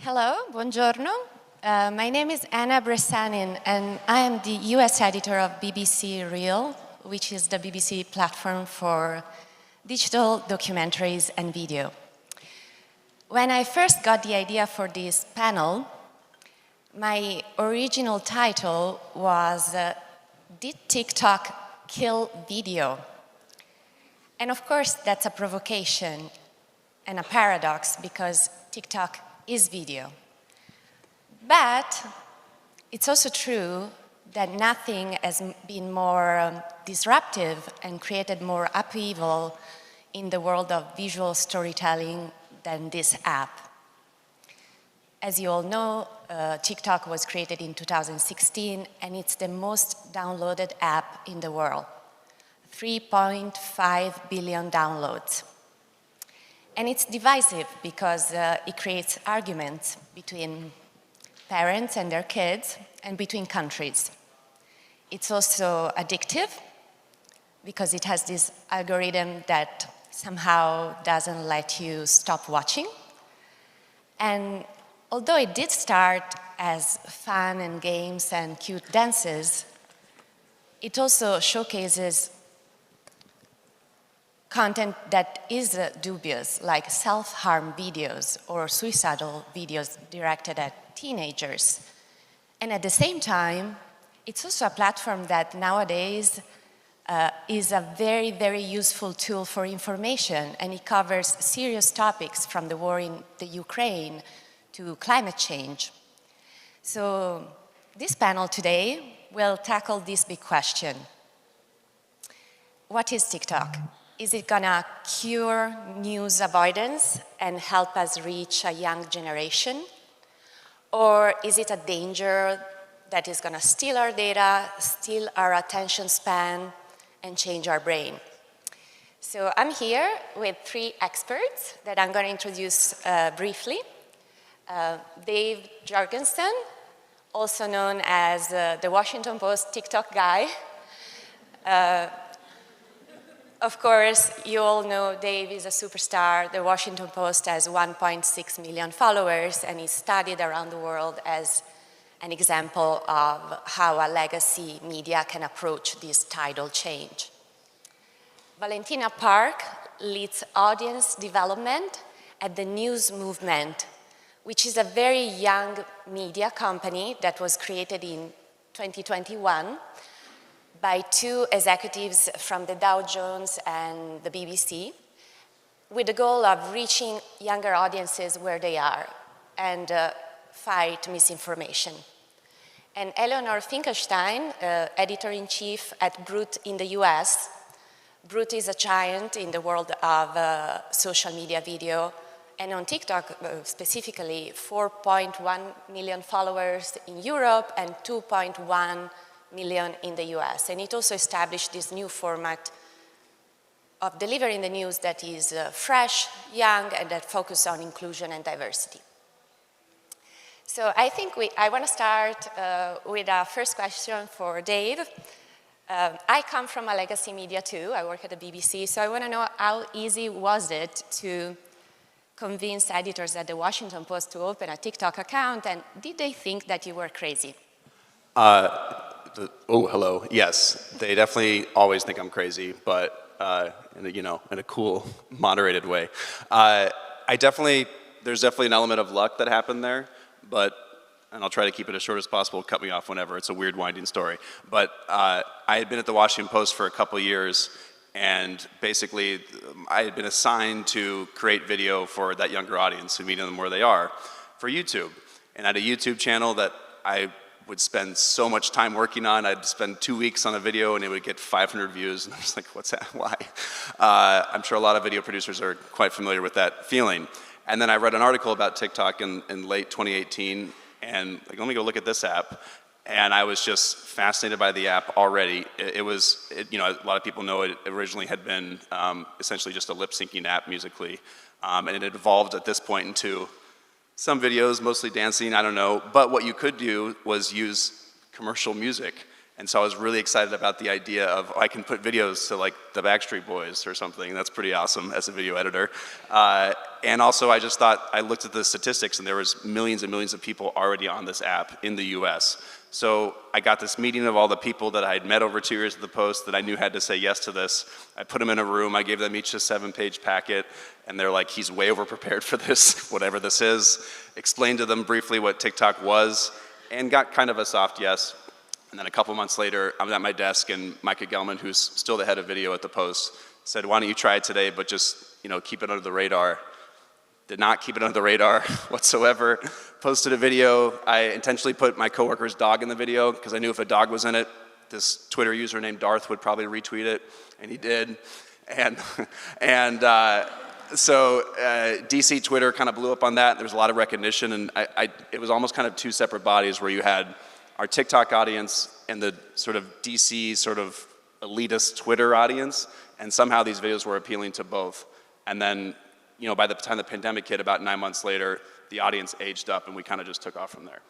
Hello, buongiorno. My name is Anna Bresanin, and I am the US editor of BBC Reel, which is the BBC platform for digital documentaries and video. When I first got the idea for this panel, my original title was Did TikTok Kill Video? And of course, that's a provocation and a paradox because TikTok is video. But it's also true that nothing has been more disruptive and created more upheaval in the world of visual storytelling than this app. As you all know, TikTok was created in 2016 and it's the most downloaded app in the world. 3.5 billion downloads. And it's divisive because it creates arguments between parents and their kids and between countries. It's also addictive because it has this algorithm that somehow doesn't let you stop watching. And although it did start as fun and games and cute dances, it also showcases content that is dubious, like self-harm videos or suicidal videos directed at teenagers. And at the same time, it's also a platform that nowadays is a very, very useful tool for information, and it covers serious topics from the war in the Ukraine to climate change. So this panel today will tackle this big question. What is TikTok? Is it gonna cure news avoidance and help us reach a young generation? Or is it a danger that is gonna steal our data, steal our attention span, and change our brain? So I'm here with three experts that I'm gonna introduce briefly. Dave Jorgensen, also known as the Washington Post TikTok guy. Of course, you all know Dave is a superstar. The Washington Post has 1.6 million followers, and he's studied around the world as an example of how a legacy media can approach this tidal change. Valentina Park leads audience development at the News Movement, which is a very young media company that was created in 2021 by two executives from the Dow Jones and the BBC, with the goal of reaching younger audiences where they are and fight misinformation. And Eleanor Finkelstein, editor-in-chief at Brut in the US. Brut is a giant in the world of social media video, and on TikTok specifically, 4.1 million followers in Europe and 2.1 million in the US. And it also established this new format of delivering the news that is fresh, young, and that focuses on inclusion and diversity. So I think I want to start with our first question for Dave. I come from a legacy media too. I work at the BBC, so I want to know how easy was it to convince editors at the Washington Post to open a TikTok account, and did they think that you were crazy? Hello. Yes, they definitely always think I'm crazy, but in a cool, moderated way. There's definitely an element of luck that happened there, and I'll try to keep it as short as possible. Cut me off whenever. It's a weird, winding story. But I had been at the Washington Post for a couple of years, and basically, I had been assigned to create video for that younger audience, who meet them where they are, for YouTube. And I had a YouTube channel that I would spend so much time working on. I'd spend 2 weeks on a video and it would get 500 views, and I was like, what's that, why? I'm sure a lot of video producers are quite familiar with that feeling. And then I read an article about TikTok in late 2018, and like, let me go look at this app. And I was just fascinated by the app already. A lot of people know it originally had been essentially just a lip-syncing app musically, and it had evolved at this point into some videos, mostly dancing, I don't know. But what you could do was use commercial music. And so I was really excited about the idea of, I can put videos to like the Backstreet Boys or something. That's pretty awesome as a video editor. And also, I just thought, I looked at the statistics, and there was millions and millions of people already on this app in the US. So I got this meeting of all the people that I had met over 2 years of the Post that I knew had to say yes to this. I put them in a room, I gave them each a 7-page packet, and they're like, he's way overprepared for this, whatever this is. Explained to them briefly what TikTok was, and got kind of a soft yes. And then a couple months later, I was at my desk, and Micah Gelman, who's still the head of video at the Post, said, why don't you try it today, but just keep it under the radar. Did not keep it under the radar whatsoever. Posted a video. I intentionally put my coworker's dog in the video because I knew if a dog was in it, this Twitter user named Darth would probably retweet it, and he did. So DC Twitter kind of blew up on that. There was a lot of recognition, and it was almost kind of two separate bodies where you had our TikTok audience and the sort of DC sort of elitist Twitter audience, and somehow these videos were appealing to both. And then, by the time the pandemic hit, about 9 months later, the audience aged up, and we kind of just took off from there.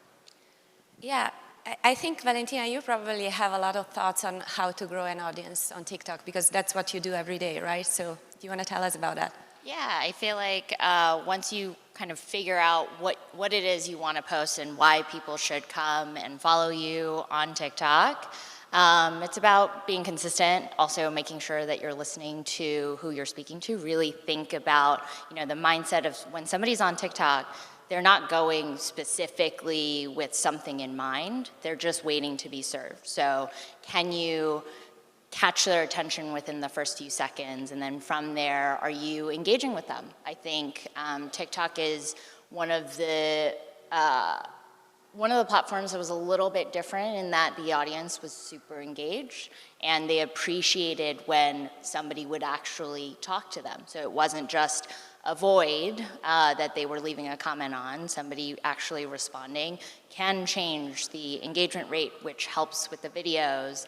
Yeah, I think, Valentina, you probably have a lot of thoughts on how to grow an audience on TikTok, because that's what you do every day, right? So do you want to tell us about that? Yeah, I feel like once you kind of figure out what it is you want to post and why people should come and follow you on TikTok, it's about being consistent, also making sure that you're listening to who you're speaking to. Really think about, the mindset of when somebody's on TikTok, they're not going specifically with something in mind. They're just waiting to be served. So can you catch their attention within the first few seconds, and then from there, are you engaging with them? I think TikTok is one of the platforms that was a little bit different in that the audience was super engaged, and they appreciated when somebody would actually talk to them. So it wasn't just a void that they were leaving a comment on. Somebody actually responding can change the engagement rate, which helps with the videos.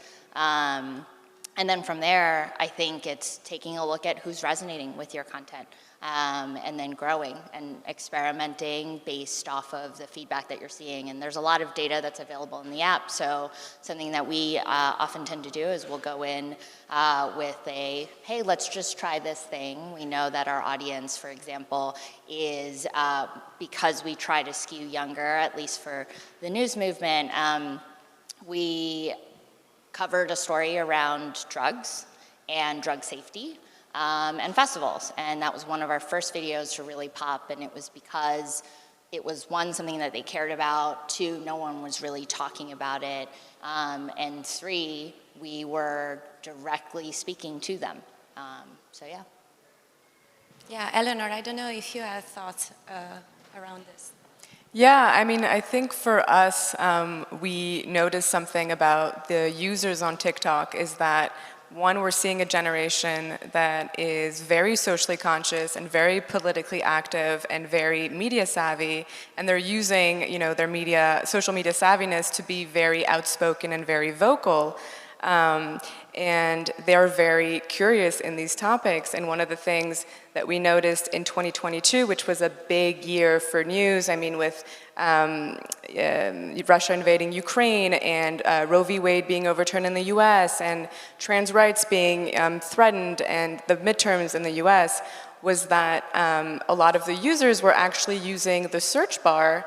And then from there, I think it's taking a look at who's resonating with your content, and then growing and experimenting based off of the feedback that you're seeing. And there's a lot of data that's available in the app, so something that we often tend to do is we'll go in with a, hey, let's just try this thing. We know that our audience, for example, is, because we try to skew younger, at least for the news movement, we covered a story around drugs and drug safety and festivals. And that was one of our first videos to really pop, and it was because it was, one, something that they cared about, two, no one was really talking about it, and three, we were directly speaking to them. So yeah. Yeah, Eleanor, I don't know if you have thoughts around this. Yeah, I think for us, we noticed something about the users on TikTok is that, one, we're seeing a generation that is very socially conscious and very politically active and very media savvy, and they're using, their social media savviness to be very outspoken and very vocal. And they're very curious in these topics. And one of the things that we noticed in 2022, which was a big year for news, with Russia invading Ukraine and Roe v. Wade being overturned in the US and trans rights being threatened and the midterms in the US, was that a lot of the users were actually using the search bar,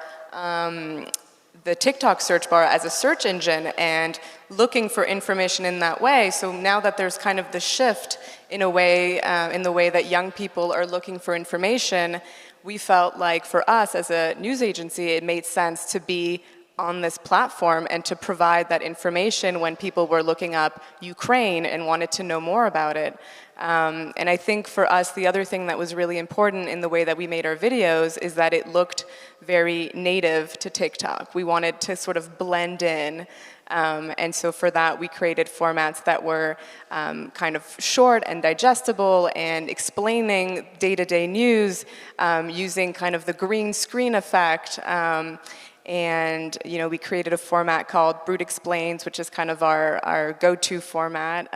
the TikTok search bar, as a search engine and looking for information in that way. So now that there's kind of the shift in a way, in the way that young people are looking for information, we felt like for us as a news agency, it made sense to be on this platform and to provide that information when people were looking up Ukraine and wanted to know more about it. And I think for us, the other thing that was really important in the way that we made our videos is that it looked very native to TikTok. We wanted to sort of blend in. And so for that, we created formats that were kind of short and digestible and explaining day-to-day news using kind of the green screen effect. And we created a format called Brute Explains, which is kind of our go-to format.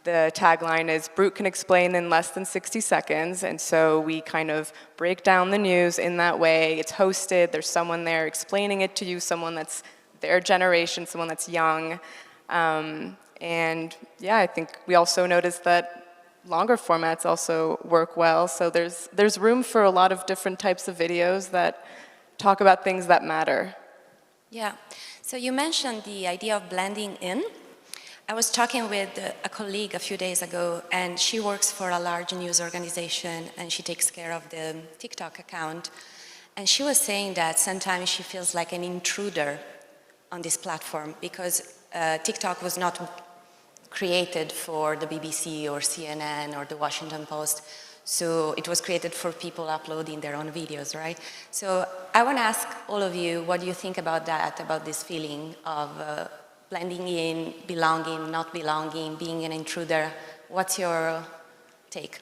The tagline is, Brute can explain in less than 60 seconds. And so we kind of break down the news in that way. It's hosted, there's someone there explaining it to you, someone that's their generation, someone that's young. And yeah, I think we also noticed that longer formats also work well. So there's room for a lot of different types of videos that talk about things that matter. Yeah. So you mentioned the idea of blending in. I was talking with a colleague a few days ago, and she works for a large news organization, and she takes care of the TikTok account. And she was saying that sometimes she feels like an intruder on this platform because TikTok was not created for the BBC or CNN or the Washington Post. So it was created for people uploading their own videos, right? So I want to ask all of you, what do you think about that, about this feeling of blending in, belonging, not belonging, being an intruder? What's your take?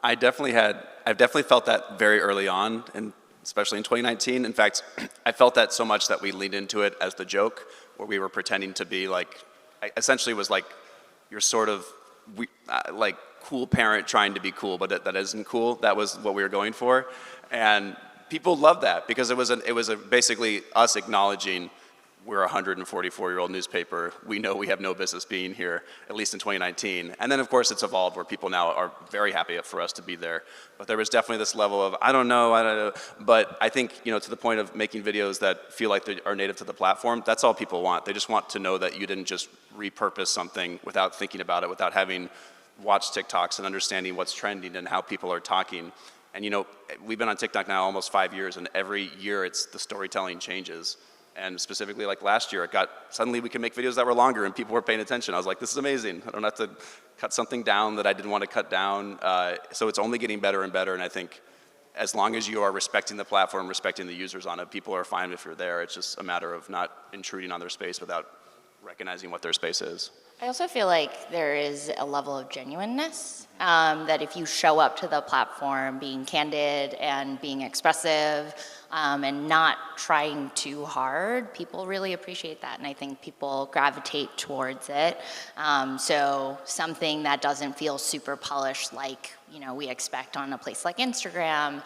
I've definitely felt that very early on, and especially in 2019. In fact, I felt that so much that we leaned into it as the joke, where we were pretending to be like, essentially it was like, you're sort of like cool parent trying to be cool, but that isn't cool. That was what we were going for. And people loved that because it was basically us acknowledging we're a 144-year-old newspaper. We know we have no business being here, at least in 2019. And then, of course, it's evolved where people now are very happy for us to be there. But there was definitely this level of, I don't know. But I think, to the point of making videos that feel like they are native to the platform, that's all people want. They just want to know that you didn't just repurpose something without thinking about it, without having watched TikToks and understanding what's trending and how people are talking. And, we've been on TikTok now almost 5 years, and every year the storytelling changes. And specifically, like last year, suddenly we can make videos that were longer and people were paying attention. I was like, this is amazing. I don't have to cut something down that I didn't want to cut down. So it's only getting better and better. And I think as long as you are respecting the platform, respecting the users on it, people are fine if you're there. It's just a matter of not intruding on their space without recognizing what their space is. I also feel like there is a level of genuineness, that if you show up to the platform being candid and being expressive, and not trying too hard, people really appreciate that, and I think people gravitate towards it. So something that doesn't feel super polished like we expect on a place like Instagram,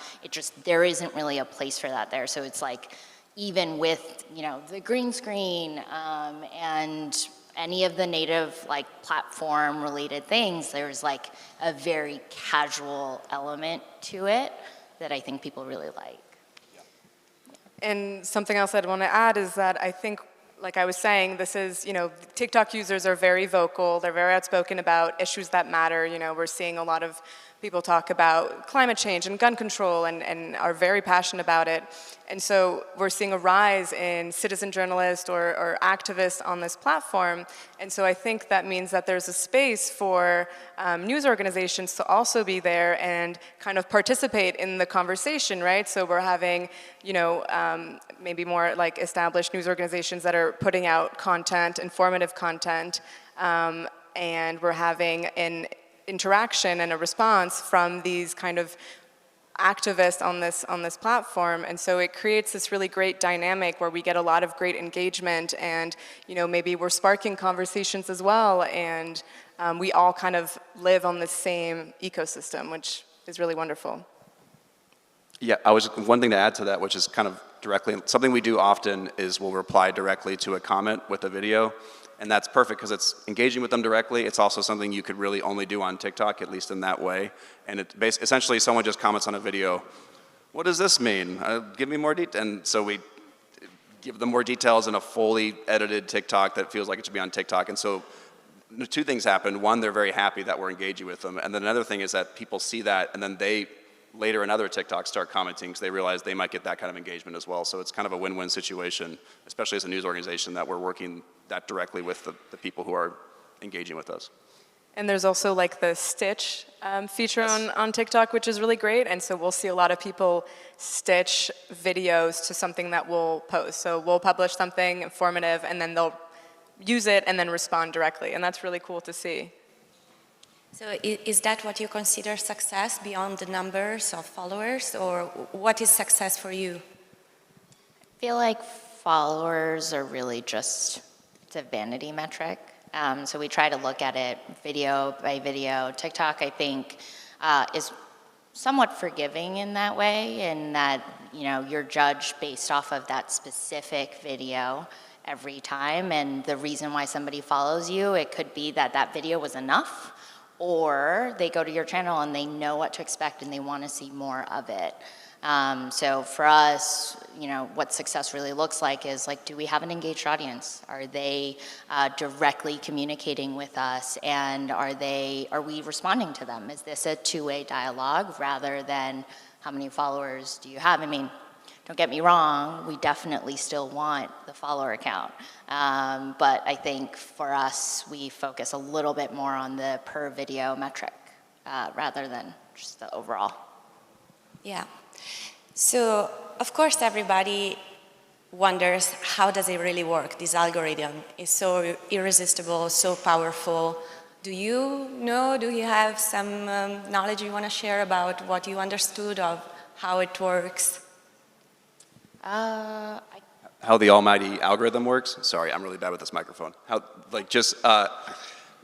there isn't really a place for that there. So it's like, even with the green screen and any of the native platform related things, there's like a very casual element to it that I think people really like. And something else I'd want to add is that I think, like I was saying, this is, TikTok users are very vocal. They're very outspoken about issues that matter. We're seeing a lot of people talk about climate change and gun control and are very passionate about it. And so we're seeing a rise in citizen journalists or activists on this platform. And so I think that means that there's a space for news organizations to also be there and kind of participate in the conversation, right? So we're having, maybe more like established news organizations that are putting out content, informative content, and we're having an interaction and a response from these kind of activists on this platform. And so it creates this really great dynamic where we get a lot of great engagement, and maybe we're sparking conversations as well, and we all kind of live on the same ecosystem, which is really wonderful. Yeah, one thing to add to that, which is kind of directly, something we do often is we'll reply directly to a comment with a video. And that's perfect because it's engaging with them directly. It's also something you could really only do on TikTok, at least in that way. And essentially someone just comments on a video, what does this mean? Give me more detail. And so we give them more details in a fully edited TikTok that feels like it should be on TikTok. And so two things happen. One, they're very happy that we're engaging with them. And then another thing is that people see that and then they later in other TikToks start commenting because they realize they might get that kind of engagement as well. So it's kind of a win-win situation, especially as a news organization, that we're working that directly with the people who are engaging with us. And there's also like the stitch feature on TikTok, which is really great. And so we'll see a lot of people stitch videos to something that we'll post. So we'll publish something informative and then they'll use it and then respond directly. And that's really cool to see. So is that what you consider success beyond the numbers of followers, or what is success for you? I feel like followers are really just, it's a vanity metric. So we try to look at it video by video. TikTok, I think, is somewhat forgiving in that way, in that you're judged based off of that specific video every time, and the reason why somebody follows you, it could be that that video was enough, or they go to your channel and they know what to expect and they want to see more of it. So for us, what success really looks like is do we have an engaged audience? Are they directly communicating with us, and are we responding to them? Is this a two-way dialogue rather than how many followers do you have? I mean, don't get me wrong, we definitely still want the follower count. But I think for us, we focus a little bit more on the per video metric rather than just the overall. Yeah. So, of course, everybody wonders, how does it really work? This algorithm is so irresistible, so powerful. Do you have some knowledge you want to share about what you understood of how it works? How the almighty algorithm works? Sorry, I'm really bad with this microphone.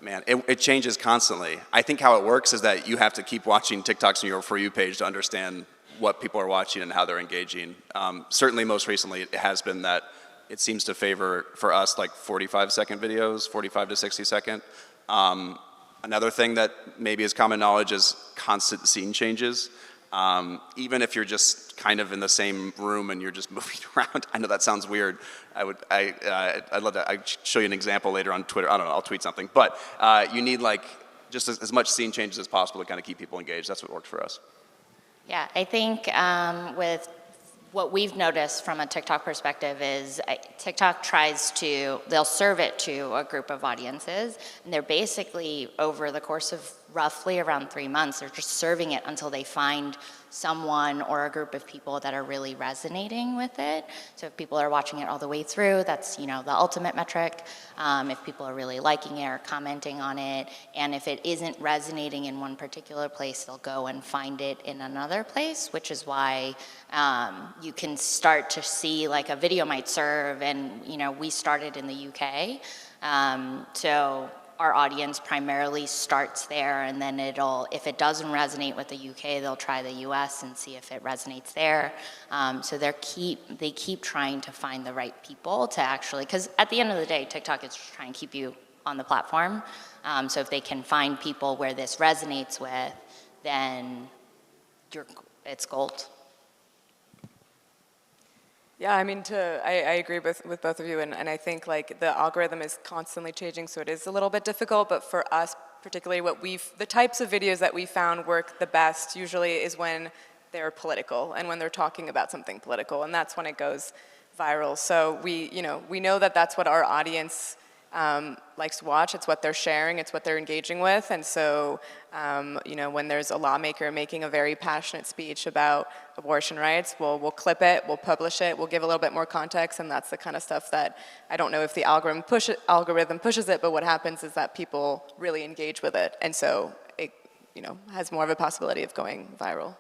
It changes constantly. I think how it works is that you have to keep watching TikToks on your For You page to understand what people are watching and how they're engaging. Certainly most recently it has been that it seems to favor, for us, 45-second videos, 45 to 60-second. Another thing that maybe is common knowledge is constant scene changes. Even if you're just kind of in the same room and you're just moving around. I know that sounds weird. I'd love to. I'll show you an example later on Twitter. I don't know, I'll tweet something. But you need just as much scene changes as possible to kind of keep people engaged. That's what worked for us. Yeah, I think with what we've noticed from a TikTok perspective is TikTok they'll serve it to a group of audiences, and they're basically, over the course of roughly around 3 months, they're just serving it until they find someone or a group of people that are really resonating with it. So if people are watching it all the way through, that's the ultimate metric. If people are really liking it or commenting on it, and if it isn't resonating in one particular place, they'll go and find it in another place, which is why you can start to see a video might serve, and we started in the UK, so our audience primarily starts there, and then if it doesn't resonate with the UK, they'll try the US and see if it resonates there. So they keep trying to find the right people to actually, because at the end of the day, TikTok is trying to keep you on the platform. So if they can find people where this resonates with, then it's gold. Yeah, I mean, I agree with both of you, and I think the algorithm is constantly changing, so it is a little bit difficult, but for us, particularly the types of videos that we found work the best usually is when they're political and when they're talking about something political, and that's when it goes viral. So we know that that's what our audience likes to watch. It's what they're sharing, it's what they're engaging with, and so when there's a lawmaker making a very passionate speech about abortion rights, we'll clip it, we'll publish it, we'll give a little bit more context, and that's the kind of stuff that I don't know if the algorithm pushes it, but what happens is that people really engage with it, and so it has more of a possibility of going viral.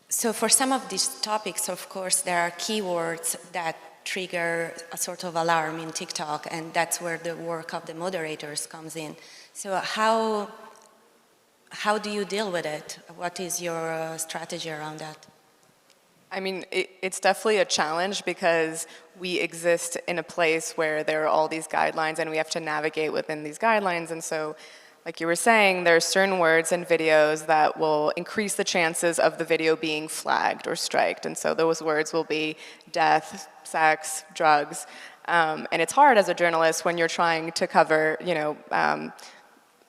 So for some of these topics, of course, there are keywords that trigger a sort of alarm in TikTok, and that's where the work of the moderators comes in. So how do you deal with it? What is your strategy around that? I mean, it's definitely a challenge because we exist in a place where there are all these guidelines and we have to navigate within these guidelines, and so like you were saying, there are certain words in videos that will increase the chances of the video being flagged or striked. And so those words will be death, sex, drugs. And it's hard as a journalist when you're trying to cover,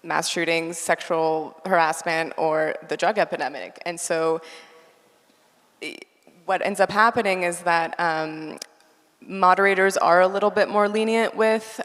mass shootings, sexual harassment, or the drug epidemic. And so what ends up happening is that moderators are a little bit more lenient with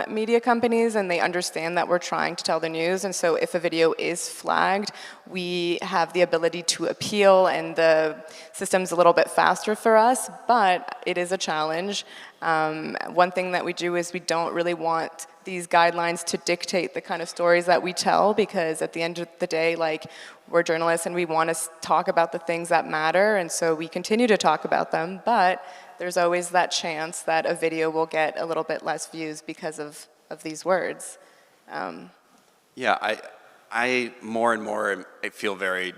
media companies, and they understand that we're trying to tell the news, and so if a video is flagged, we have the ability to appeal, and the system's a little bit faster for us, but it is a challenge. One thing that we do is we don't really want these guidelines to dictate the kind of stories that we tell, because at the end of the day, we're journalists and we want to talk about the things that matter, and so we continue to talk about them, but there's always that chance that a video will get a little bit less views because of these words. Yeah, I more and more I feel very,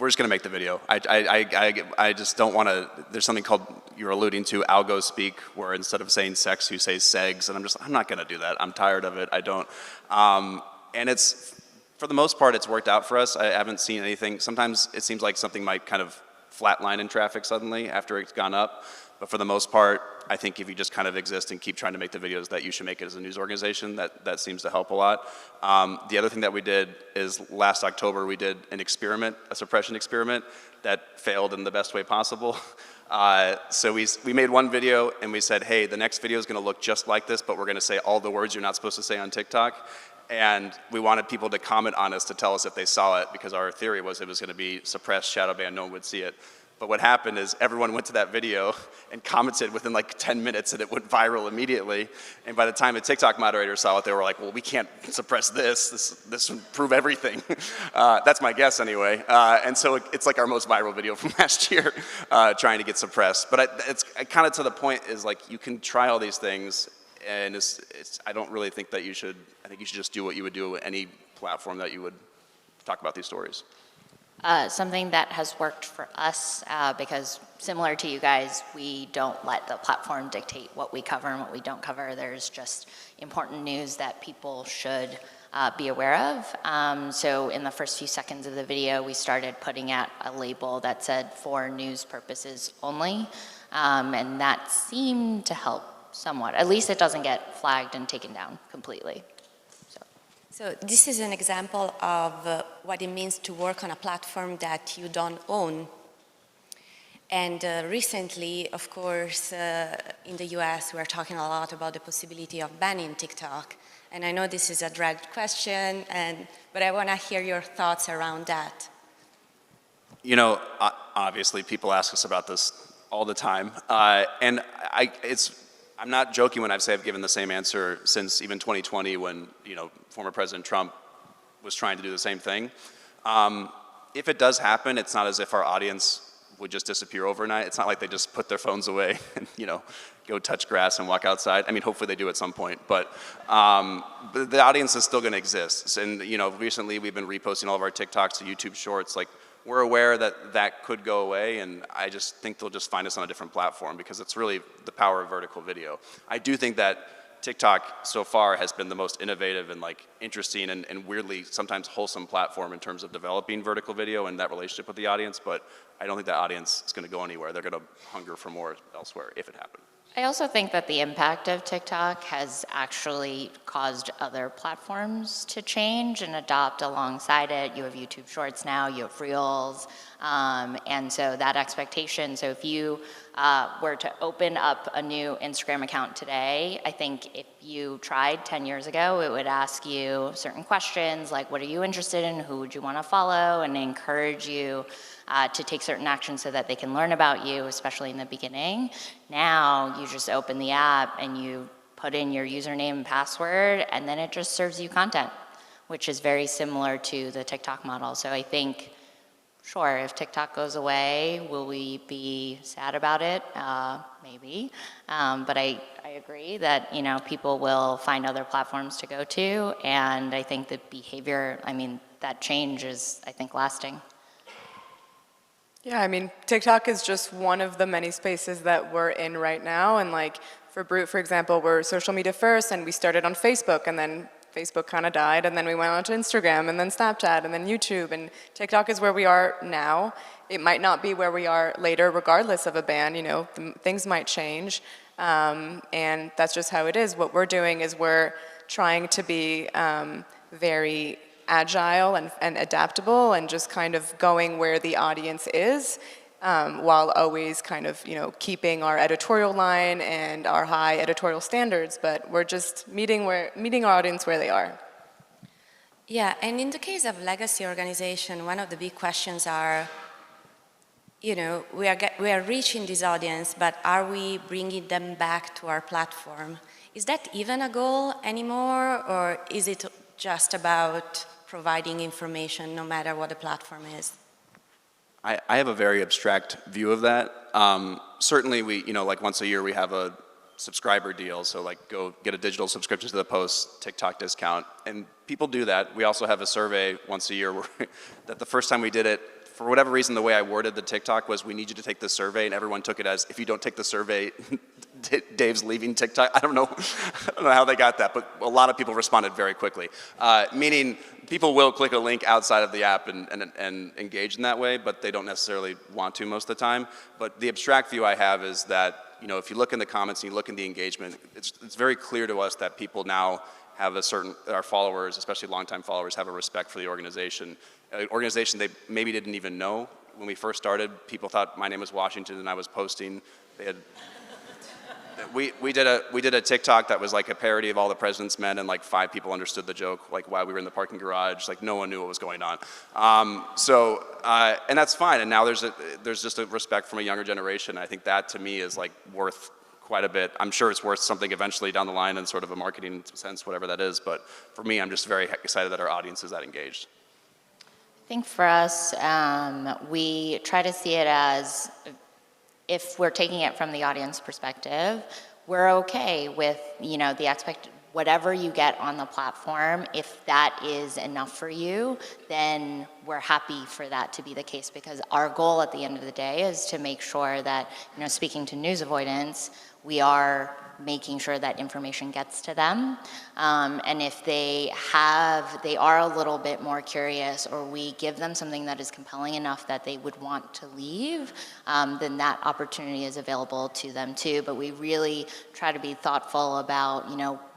we're just going to make the video. I just don't want to, there's something called, you're alluding to, algo speak, where instead of saying sex, you say segs, and I'm not going to do that. I'm tired of it. I don't. And it's, for the most part, it's worked out for us. I haven't seen anything. Sometimes it seems like something might kind of flatline in traffic suddenly after it's gone up. But for the most part, I think if you just kind of exist and keep trying to make the videos that you should make it as a news organization, that seems to help a lot. The other thing that we did is last October we did an experiment, a suppression experiment that failed in the best way possible. So we made one video and we said, hey, the next video is going to look just like this, but we're going to say all the words you're not supposed to say on TikTok. And we wanted people to comment on us to tell us if they saw it, because our theory was it was going to be suppressed, shadow banned, no one would see it. But what happened is everyone went to that video and commented within like 10 minutes and it went viral immediately. And by the time the TikTok moderators saw it, they were like, well, we can't suppress this. This would prove everything. That's my guess anyway. And so it's like our most viral video from last year, trying to get suppressed. But it's kind of to the point is like, you can try all these things, and I don't really think that you should, I think you should just do what you would do with any platform that you would talk about these stories. Something that has worked for us, because similar to you guys, we don't let the platform dictate what we cover and what we don't cover. There's just important news that people should be aware of. So in the first few seconds of the video, we started putting out a label that said for news purposes only, and that seemed to help somewhat. At least it doesn't get flagged and taken down completely. So this is an example of what it means to work on a platform that you don't own. And recently, of course, in the US, we're talking a lot about the possibility of banning TikTok. And I know this is a dreaded question, but I want to hear your thoughts around that. You know, obviously people ask us about this all the time. And I'm not joking when I say I've given the same answer since even 2020 when, you know, former President Trump was trying to do the same thing. If it does happen, it's not as if our audience would just disappear overnight. It's not like they just put their phones away and, you know, go touch grass and walk outside. I mean, hopefully they do at some point, but the audience is still going to exist. And, you know, recently we've been reposting all of our TikToks to YouTube Shorts. Like, we're aware that that could go away, and I just think they'll just find us on a different platform because it's really the power of vertical video. I do think that TikTok so far has been the most innovative and like interesting and weirdly sometimes wholesome platform in terms of developing vertical video and that relationship with the audience, but I don't think that audience is going to go anywhere. They're going to hunger for more elsewhere if it happens. I also think that the impact of TikTok has actually caused other platforms to change and adopt alongside it. You have YouTube Shorts now, you have Reels, and so that expectation, so if you were to open up a new Instagram account today, I think if you tried 10 years ago, it would ask you certain questions like, what are you interested in, who would you want to follow, and encourage you to take certain actions so that they can learn about you, especially in the beginning. Now, you just open the app and you put in your username and password, and then it just serves you content, which is very similar to the TikTok model. So I think, sure, if TikTok goes away, will we be sad about it? Maybe. But I agree that, you know, people will find other platforms to go to, and I think the behavior, I mean, that change is, I think, lasting. Yeah, I mean, TikTok is just one of the many spaces that we're in right now. And like for Brute, for example, we're social media first, and we started on Facebook, and then Facebook kind of died, and then we went on to Instagram, and then Snapchat, and then YouTube, and TikTok is where we are now. It might not be where we are later, regardless of a ban, you know, things might change, and that's just how it is. What we're doing is we're trying to be very agile and adaptable and just kind of going where the audience is, while always kind of, you know, keeping our editorial line and our high editorial standards, but we're just meeting our audience where they are. Yeah, and in the case of legacy organization, one of the big questions are, you know, we are reaching this audience, but are we bringing them back to our platform? Is that even a goal anymore, or is it just about providing information no matter what the platform is? I have a very abstract view of that. Certainly we, you know, like once a year we have a subscriber deal, so like go get a digital subscription to the Post, TikTok discount, and people do that. We also have a survey once a year where that the first time we did it, for whatever reason, the way I worded the TikTok was, we need you to take this survey, and everyone took it as, if you don't take the survey, Dave's leaving TikTok. I don't know how they got that, but a lot of people responded very quickly. Meaning, people will click a link outside of the app and engage in that way, but they don't necessarily want to most of the time. But the abstract view I have is that, if you look in the comments and you look in the engagement, it's very clear to us that people now have our followers, especially longtime followers, have a respect for the organization. An organization they maybe didn't even know. When we first started, people thought my name was Washington and I was posting. They had, we did a TikTok that was like a parody of All the President's Men, and like 5 people understood the joke, like while we were in the parking garage. Like no one knew what was going on. And that's fine. And now there's just a respect from a younger generation. I think that to me is like worth quite a bit. I'm sure it's worth something eventually down the line in sort of a marketing sense, whatever that is. But for me, I'm just very excited that our audience is that engaged. I think for us, we try to see it as, if we're taking it from the audience perspective, we're okay with, whatever you get on the platform. If that is enough for you, then we're happy for that to be the case, because our goal at the end of the day is to make sure that, speaking to news avoidance, we are making sure that information gets to them. And if they are a little bit more curious, or we give them something that is compelling enough that they would want to leave, then that opportunity is available to them too. But we really try to be thoughtful about,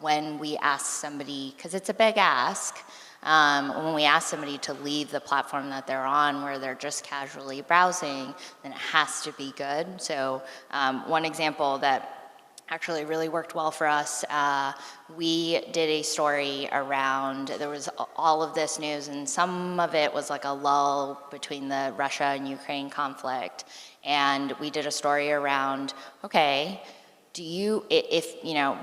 when we ask somebody, because it's a big ask, when we ask somebody to leave the platform that they're on, where they're just casually browsing, then it has to be good. So one example that actually really worked well for us, we did a story around, there was all of this news, and some of it was like a lull between the Russia and Ukraine conflict. And we did a story around, okay, if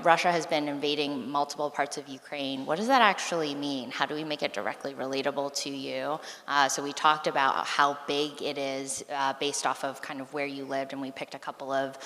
Russia has been invading multiple parts of Ukraine, what does that actually mean? How do we make it directly relatable to you? So we talked about how big it is based off of kind of where you lived, and we picked a couple of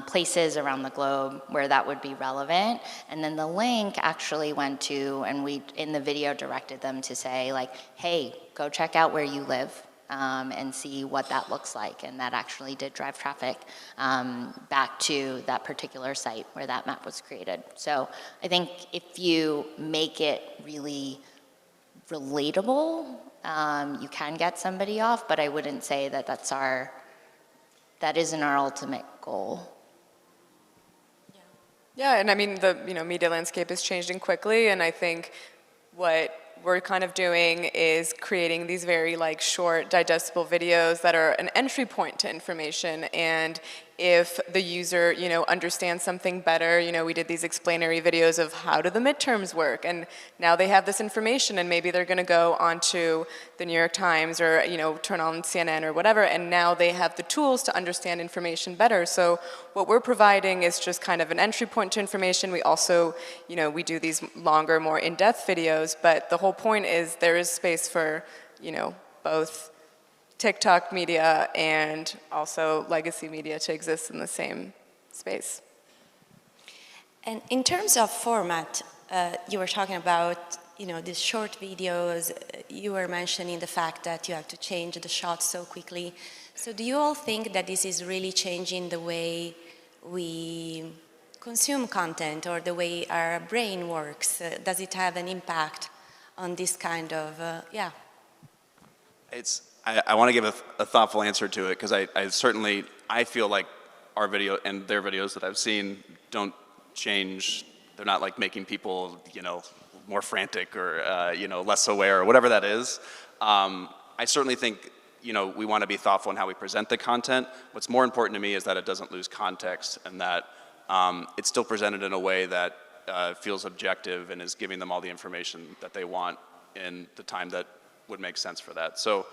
places around the globe where that would be relevant. And then the link actually went to, and we in the video directed them to say like, hey, go check out where you live. And see what that looks like. And that actually did drive traffic back to that particular site where that map was created. So I think if you make it really relatable, you can get somebody off, but I wouldn't say that that isn't our ultimate goal. Yeah, and I mean, the media landscape is changing quickly, and I think what we're kind of doing is creating these very short, digestible videos that are an entry point to information. And if the user, understands something better, we did these explanatory videos of how do the midterms work, and now they have this information, and maybe they're going to go onto the New York Times or, turn on CNN or whatever, and now they have the tools to understand information better. So what we're providing is just kind of an entry point to information. We also, we do these longer, more in-depth videos, but the whole point is there is space for, both TikTok media and also legacy media to exist in the same space. And in terms of format, you were talking about, these short videos. You were mentioning the fact that you have to change the shots so quickly. So do you all think that this is really changing the way we consume content or the way our brain works? Does it have an impact on this kind of, I want to give a thoughtful answer to it, because I feel like our video and their videos that I've seen don't change. They're not like making people, more frantic or, less aware or whatever that is. I certainly think, we want to be thoughtful in how we present the content. What's more important to me is that it doesn't lose context, and that it's still presented in a way that feels objective and is giving them all the information that they want in the time that would make sense for that. So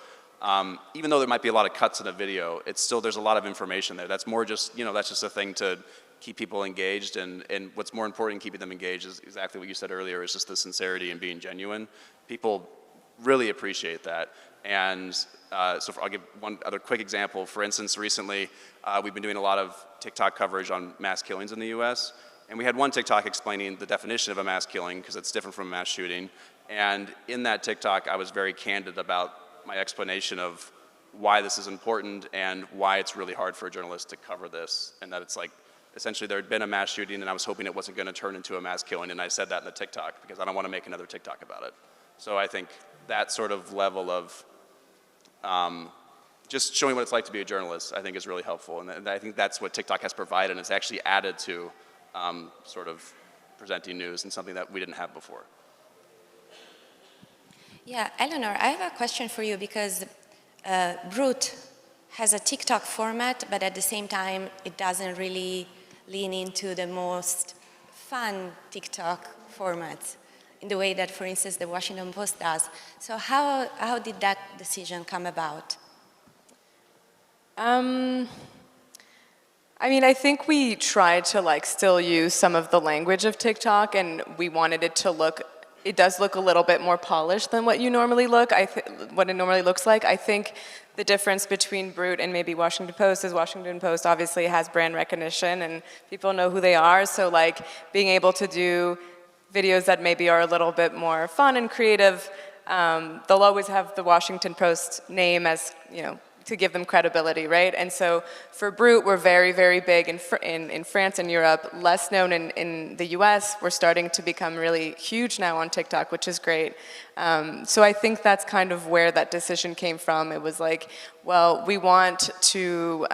even though there might be a lot of cuts in a video, there's a lot of information there. That's more just, that's just a thing to keep people engaged, and what's more important in keeping them engaged is exactly what you said earlier, is just the sincerity and being genuine. People really appreciate that. And I'll give one other quick example. For instance, recently, we've been doing a lot of TikTok coverage on mass killings in the US, and we had one TikTok explaining the definition of a mass killing, because it's different from a mass shooting. And in that TikTok, I was very candid about my explanation of why this is important and why it's really hard for a journalist to cover this, and that it's like, essentially there had been a mass shooting and I was hoping it wasn't going to turn into a mass killing, and I said that in the TikTok because I don't want to make another TikTok about it. So I think that sort of level of just showing what it's like to be a journalist, I think is really helpful, and I think that's what TikTok has provided, and it's actually added to sort of presenting news and something that we didn't have before. Yeah, Eleanor, I have a question for you because Brut has a TikTok format, but at the same time, it doesn't really lean into the most fun TikTok formats in the way that, for instance, the Washington Post does. So how did that decision come about? I mean, I think we tried to like still use some of the language of TikTok, and we wanted it to look, it does look a little bit more polished than what you normally look, what it normally looks like. I think the difference between Brut and maybe Washington Post is Washington Post obviously has brand recognition and people know who they are, so like being able to do videos that maybe are a little bit more fun and creative, they'll always have the Washington Post name as, you know, to give them credibility, right? And so for Brut, we're very, very big in France and Europe, less known in the US. We're starting to become really huge now on TikTok, which is great. So I think that's kind of where that decision came from. It was like, well, we want to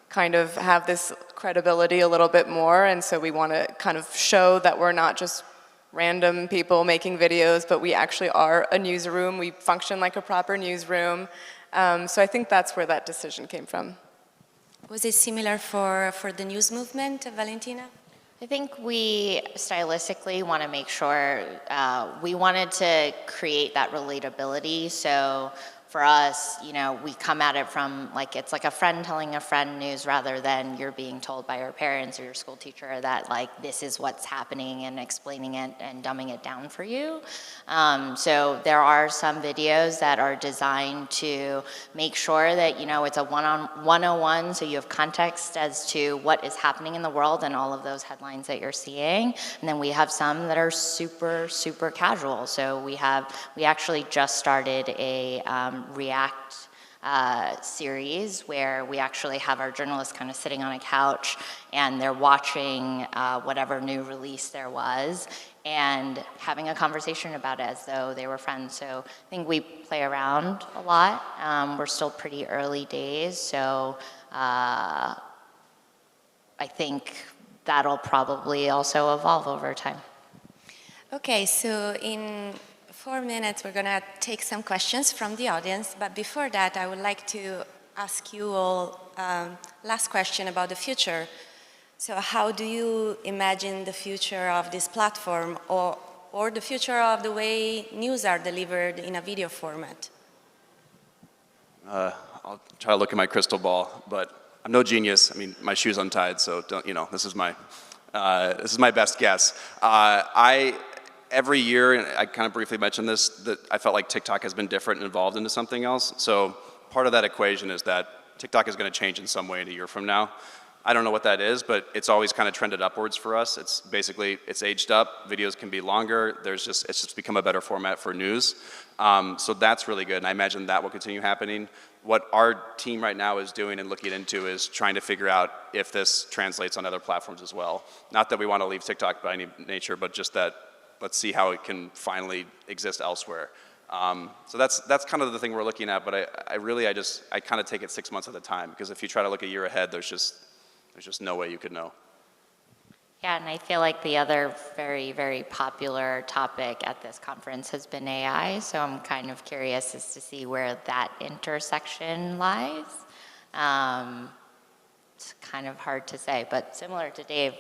kind of have this credibility a little bit more, and so we want to kind of show that we're not just random people making videos, but we actually are a newsroom. We function like a proper newsroom. So I think that's where that decision came from. Was it similar for the news movement, Valentina? I think we stylistically want to make sure we wanted to create that relatability. So for us, you know, we come at it from like, it's like a friend telling a friend news rather than you're being told by your parents or your school teacher that like this is what's happening and explaining it and dumbing it down for you. So there are some videos that are designed to make sure that, you know, it's a 101, so you have context as to what is happening in the world and all of those headlines that you're seeing. And then we have some that are super, super casual. So we actually just started a React series where we actually have our journalists kind of sitting on a couch and they're watching whatever new release there was and having a conversation about it as though they were friends. So I think we play around a lot. We're still pretty early days, so I think that'll probably also evolve over time. Okay, so in 4 minutes, we're going to take some questions from the audience, but before that, I would like to ask you all last question about the future. So how do you imagine the future of this platform or the future of the way news are delivered in a video format? I'll try to look at my crystal ball, but I'm no genius. I mean, my shoe's untied, so don't, you know, this is my best guess. Every year, and I kind of briefly mentioned this, that I felt like TikTok has been different and evolved into something else. So part of that equation is that TikTok is going to change in some way in a year from now. I don't know what that is, but it's always kind of trended upwards for us. It's basically, it's aged up, videos can be longer, it's just become a better format for news. So that's really good, and I imagine that will continue happening. What our team right now is doing and looking into is trying to figure out if this translates on other platforms as well. Not that we want to leave TikTok by any nature, but just that let's see how it can finally exist elsewhere. So that's kind of the thing we're looking at, but I kind of take it 6 months at a time, because if you try to look a year ahead, there's just no way you could know. Yeah, and I feel like the other very, very popular topic at this conference has been AI, so I'm kind of curious as to see where that intersection lies. It's kind of hard to say, but similar to Dave,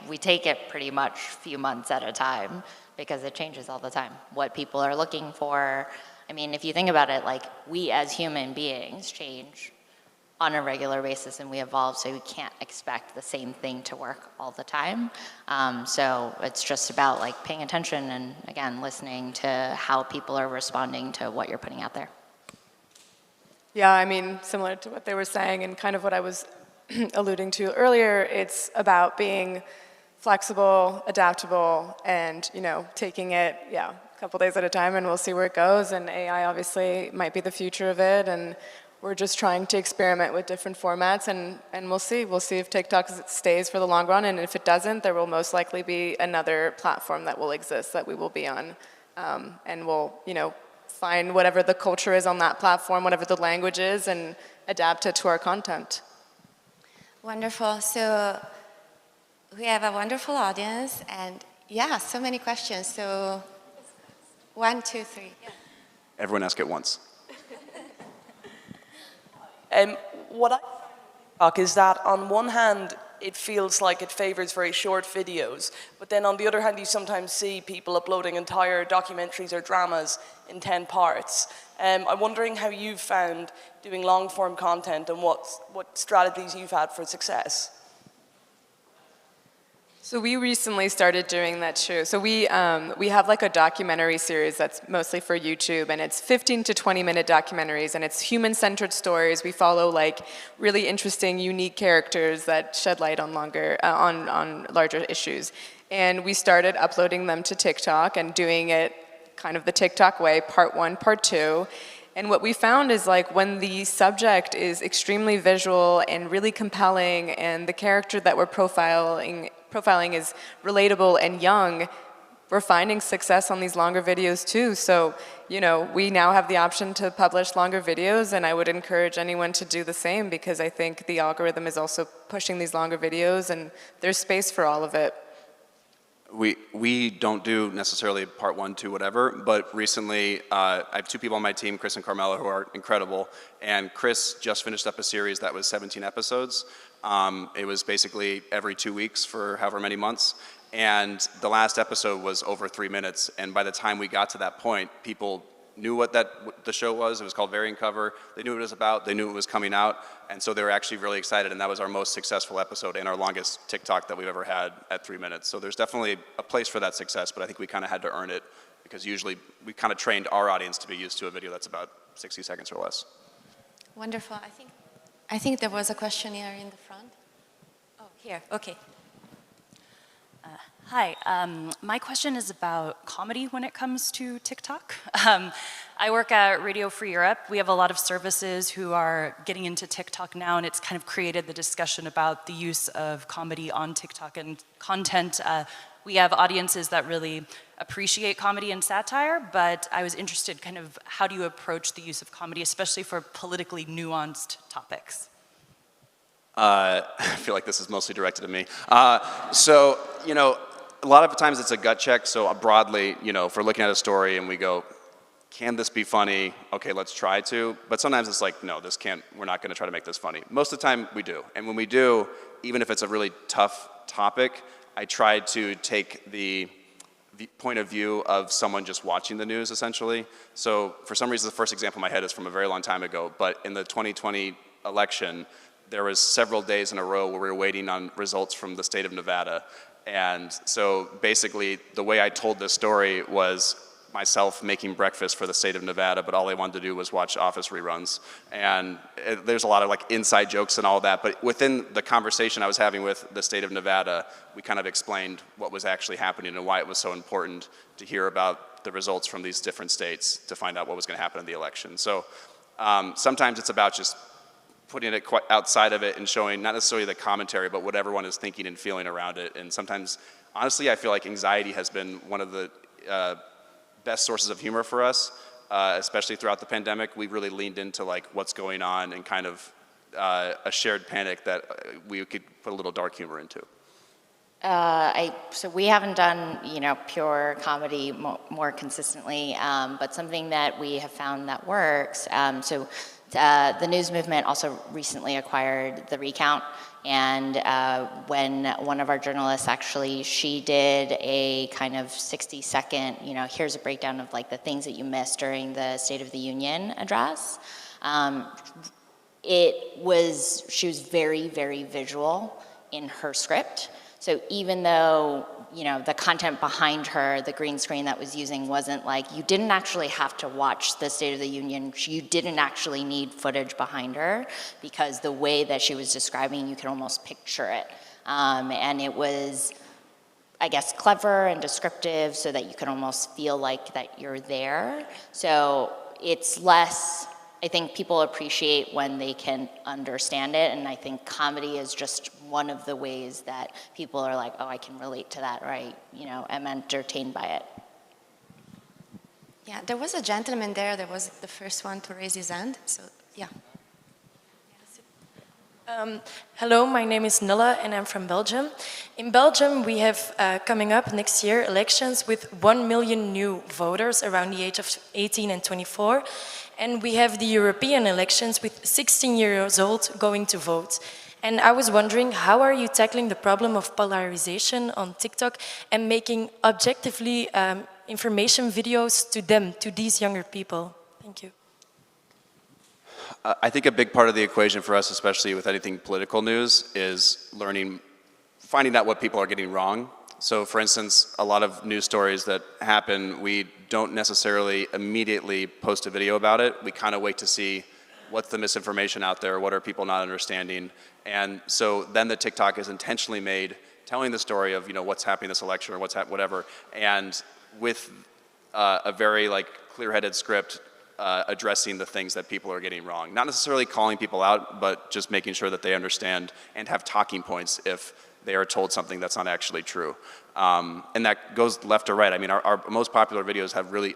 we take it pretty much a few months at a time because it changes all the time. What people are looking for. I mean, if you think about it, like we as human beings change on a regular basis and we evolve, so we can't expect the same thing to work all the time. So it's just about like paying attention and again, listening to how people are responding to what you're putting out there. Yeah, I mean, similar to what they were saying and kind of what I was alluding to earlier, it's about being flexible, adaptable, and, you know, taking it, a couple days at a time, and we'll see where it goes. And AI obviously might be the future of it, and we're just trying to experiment with different formats, and we'll see. We'll see if TikTok stays for the long run, and if it doesn't, there will most likely be another platform that will exist that we will be on. And we'll, find whatever the culture is on that platform, whatever the language is, and adapt it to our content. Wonderful. So we have a wonderful audience, and yeah, so many questions. So 1, 2, 3. Yeah. Everyone ask it once. What I TikTok is that on one hand, it feels like it favors very short videos, but then on the other hand, you sometimes see people uploading entire documentaries or dramas in 10 parts. I'm wondering how you've found doing long-form content and what strategies you've had for success. So we recently started doing that too. So we have like a documentary series that's mostly for YouTube, and it's 15 to 20-minute documentaries, and it's human-centered stories. We follow like really interesting, unique characters that shed light on on larger issues. And we started uploading them to TikTok and doing it kind of the TikTok way, part 1, part 2. And what we found is like when the subject is extremely visual and really compelling, and the character that we're profiling is relatable and young, we're finding success on these longer videos too. So, we now have the option to publish longer videos, and I would encourage anyone to do the same, because I think the algorithm is also pushing these longer videos, and there's space for all of it. We don't do necessarily part 1, 2, whatever, but recently I have 2 people on my team, Chris and Carmela, who are incredible, and Chris just finished up a series that was 17 episodes. It was basically every 2 weeks for however many months, and the last episode was over 3 minutes, and by the time we got to that point, people knew what the show was. It was called Variant Cover. They knew what it was about. They knew it was coming out, and so they were actually really excited, and that was our most successful episode and our longest TikTok that we've ever had at 3 minutes. So there's definitely a place for that success, but I think we kind of had to earn it, because usually we kind of trained our audience to be used to a video that's about 60 seconds or less. Wonderful. I think there was a question here in the front. Oh, here. Okay. Hi, my question is about comedy when it comes to TikTok. I work at Radio Free Europe. We have a lot of services who are getting into TikTok now, and it's kind of created the discussion about the use of comedy on TikTok and content. We have audiences that really appreciate comedy and satire, but I was interested kind of how do you approach the use of comedy, especially for politically nuanced topics? I feel like this is mostly directed at me. So, a lot of times it's a gut check. So broadly, if we're looking at a story and we go, can this be funny? Okay, let's try to. But sometimes it's like, no, we're not going to try to make this funny. Most of the time we do. And when we do, even if it's a really tough topic, I try to take the point of view of someone just watching the news, essentially. So for some reason, the first example in my head is from a very long time ago, but in the 2020 election, there was several days in a row where we were waiting on results from the state of Nevada. And so basically, the way I told this story was myself making breakfast for the state of Nevada, but all I wanted to do was watch Office reruns. And there's a lot of inside jokes and all that, but within the conversation I was having with the state of Nevada, we kind of explained what was actually happening and why it was so important to hear about the results from these different states to find out what was going to happen in the election. So sometimes it's about just putting it quite outside of it and showing not necessarily the commentary, but what everyone is thinking and feeling around it. And sometimes, honestly, I feel like anxiety has been one of the best sources of humor for us, especially throughout the pandemic. We really leaned into what's going on and kind of a shared panic that we could put a little dark humor into. So we haven't done, pure comedy more consistently, but something that we have found that works. The news movement also recently acquired The Recount, and when one of our journalists she did a kind of 60-second, here's a breakdown of the things that you missed during the State of the Union address. She was very, very visual in her script. So even though, the content behind her, the green screen that was using wasn't you didn't actually have to watch the State of the Union. You didn't actually need footage behind her, because the way that she was describing, you could almost picture it. And it was, I guess, clever and descriptive so that you could almost feel like that you're there. So it's less I think people appreciate when they can understand it, and I think comedy is just one of the ways that people are like, oh, I can relate to that, or am entertained by it. Yeah, there was a gentleman there that was the first one to raise his hand, so yeah. Hello, my name is Nulla and I'm from Belgium. In Belgium, we have coming up next year elections with 1 million new voters around the age of 18 and 24. And we have the European elections with 16 years old going to vote. And I was wondering, how are you tackling the problem of polarization on TikTok and making objectively information videos to them, to these younger people? Thank you. I think a big part of the equation for us, especially with anything political news, is finding out what people are getting wrong. So for instance, a lot of news stories that happen, we don't necessarily immediately post a video about it. We kind of wait to see what's the misinformation out there, what are people not understanding. And so then the TikTok is intentionally made telling the story of what's happening this election or whatever. And with a very clear-headed script, addressing the things that people are getting wrong. Not necessarily calling people out, but just making sure that they understand and have talking points if they are told something that's not actually true. And that goes left or right. I mean, our most popular videos have really,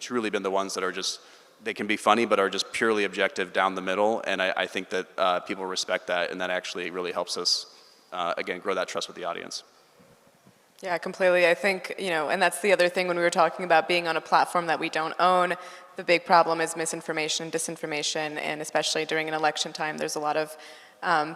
truly been the ones that are just, they can be funny, but are just purely objective down the middle. And I think that people respect that, and that actually really helps us, again, grow that trust with the audience. Yeah, completely. I think, and that's the other thing when we were talking about being on a platform that we don't own. The big problem is misinformation, disinformation, and especially during an election time, there's a lot of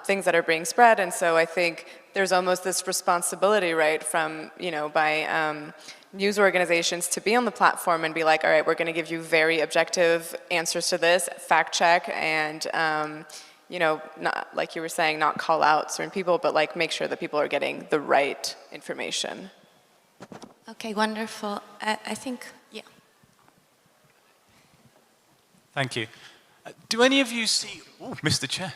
things that are being spread. And so I think there's almost this responsibility, right, from, by news organizations to be on the platform and be like, all right, we're going to give you very objective answers to this, fact check, and not, like you were saying, not call out certain people, but make sure that people are getting the right information. Okay, wonderful. I think, yeah. Thank you. Do any of you see, Mr. Chair,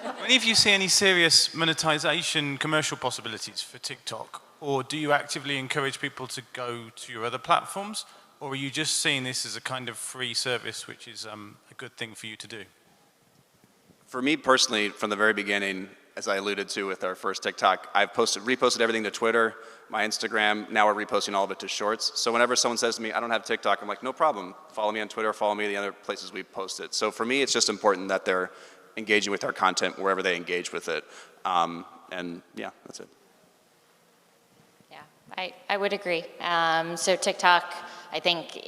do any of you see any serious monetization commercial possibilities for TikTok? Or do you actively encourage people to go to your other platforms? Or are you just seeing this as a kind of free service, which is a good thing for you to do? For me personally, from the very beginning, as I alluded to with our first TikTok, I've reposted everything to Twitter, my Instagram. Now we're reposting all of it to Shorts. So whenever someone says to me, I don't have TikTok, I'm like, no problem. Follow me on Twitter, follow me at the other places we post it. So for me, it's just important that they're engaging with our content wherever they engage with it. And yeah, that's it. Yeah, I would agree. So TikTok, I think,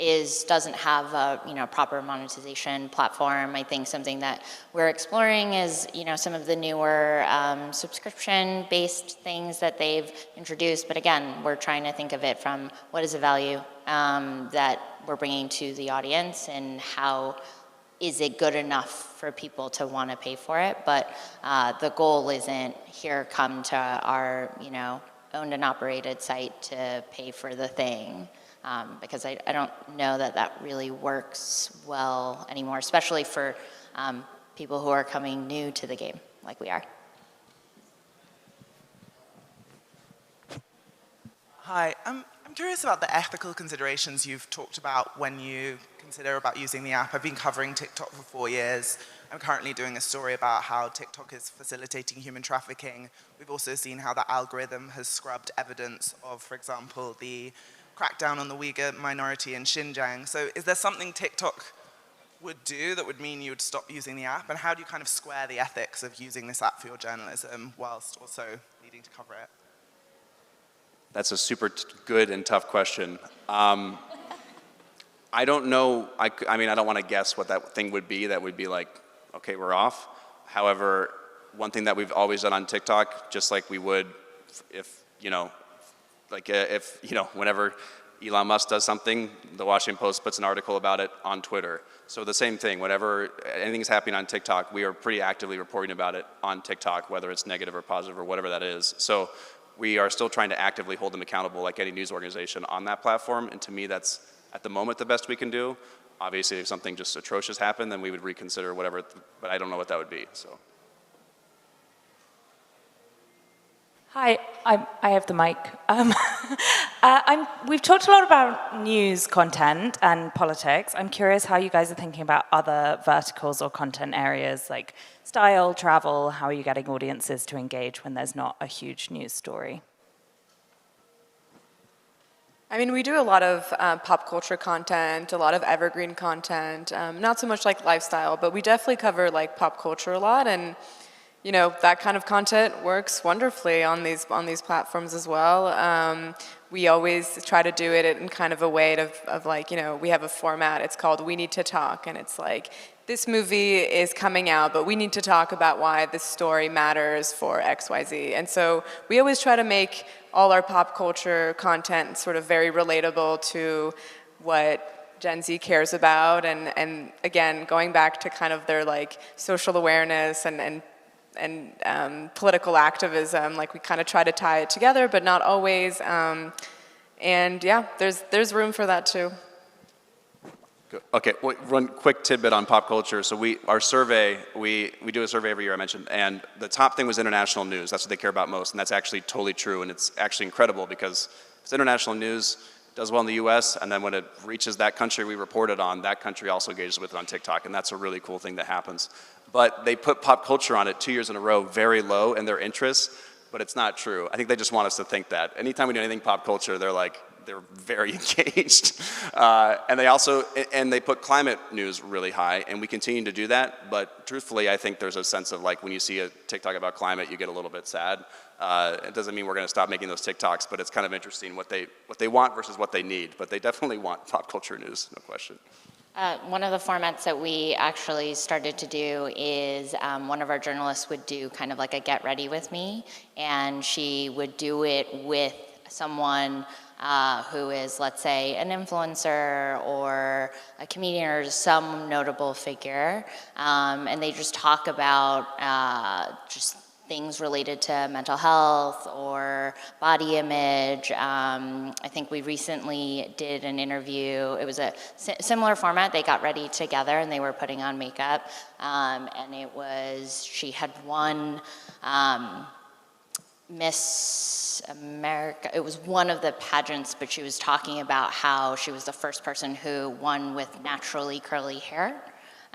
doesn't have a proper monetization platform. I think something that we're exploring is some of the newer subscription-based things that they've introduced. But again, we're trying to think of it from what is the value that we're bringing to the audience, and how is it good enough for people to want to pay for it. But the goal isn't here, come to our owned and operated site to pay for the thing. Because I don't know that really works well anymore, especially for people who are coming new to the game, like we are. Hi, I'm curious about the ethical considerations you've talked about when you consider about using the app. I've been covering TikTok for 4 years. I'm currently doing a story about how TikTok is facilitating human trafficking. We've also seen how the algorithm has scrubbed evidence of, for example, the crackdown on the Uyghur minority in Xinjiang. So is there something TikTok would do that would mean you would stop using the app? And how do you kind of square the ethics of using this app for your journalism whilst also needing to cover it? That's a super good and tough question. I don't know, I mean, I don't want to guess what that thing would be that would be like, okay, we're off. However, one thing that we've always done on TikTok, just like we would if, whenever Elon Musk does something, the Washington Post puts an article about it on Twitter. So the same thing, whenever anything's happening on TikTok, we are pretty actively reporting about it on TikTok, whether it's negative or positive or whatever that is. So we are still trying to actively hold them accountable like any news organization on that platform. And to me, that's at the moment the best we can do. Obviously, if something just atrocious happened, then we would reconsider whatever, but I don't know what that would be, so. Hi, I have the mic. We've talked a lot about news content and politics. I'm curious how you guys are thinking about other verticals or content areas like style, travel. How are you getting audiences to engage when there's not a huge news story? I mean, we do a lot of pop culture content, a lot of evergreen content, not so much like lifestyle, but we definitely cover like pop culture a lot, and you know, that kind of content works wonderfully on these platforms as well. We always try to do it in kind of a way of like, you know, we have a format, it's called We Need to Talk, and it's like, this movie is coming out, but we need to talk about why this story matters for XYZ. And so we always try to make all our pop culture content sort of very relatable to what Gen Z cares about, and again, going back to kind of their like social awareness and political activism, like we kind of try to tie it together, but not always. And yeah, there's room for that too. Okay, one quick tidbit on pop culture. So our survey, we do a survey every year, I mentioned, and the top thing was international news. That's what they care about most, and that's actually totally true, and it's actually incredible because it's international news, does well in the US, and then when it reaches that country we reported on, that country also engages with it on TikTok, and that's a really cool thing that happens. But they put pop culture on it 2 years in a row very low in their interests, but it's not true. I think they just want us to think that. Anytime we do anything pop culture, they're very engaged. And they put climate news really high, and we continue to do that, but truthfully, I think there's a sense of like when you see a TikTok about climate, you get a little bit sad. It doesn't mean we're gonna stop making those TikToks, but it's kind of interesting what they want versus what they need, but they definitely want pop culture news, no question. One of the formats that we actually started to do is one of our journalists would do kind of like a get ready with me, and she would do it with someone who is, let's say, an influencer or a comedian or some notable figure, and they just talk about just things related to mental health or body image. I think we recently did an interview. It was a similar format. They got ready together and they were putting on makeup. And she had won Miss America. It was one of the pageants, but she was talking about how she was the first person who won with naturally curly hair.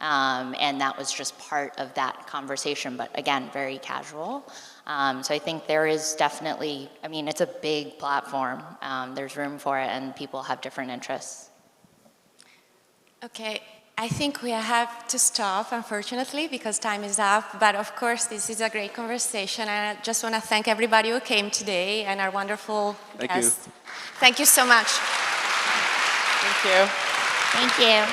And that was just part of that conversation, but again, very casual. So I think there is definitely, I mean, it's a big platform. There's room for it, and people have different interests. Okay, I think we have to stop, unfortunately, because time is up. But of course, this is a great conversation, and I just want to thank everybody who came today and our wonderful guests. Thank you so much. Thank you. Thank you.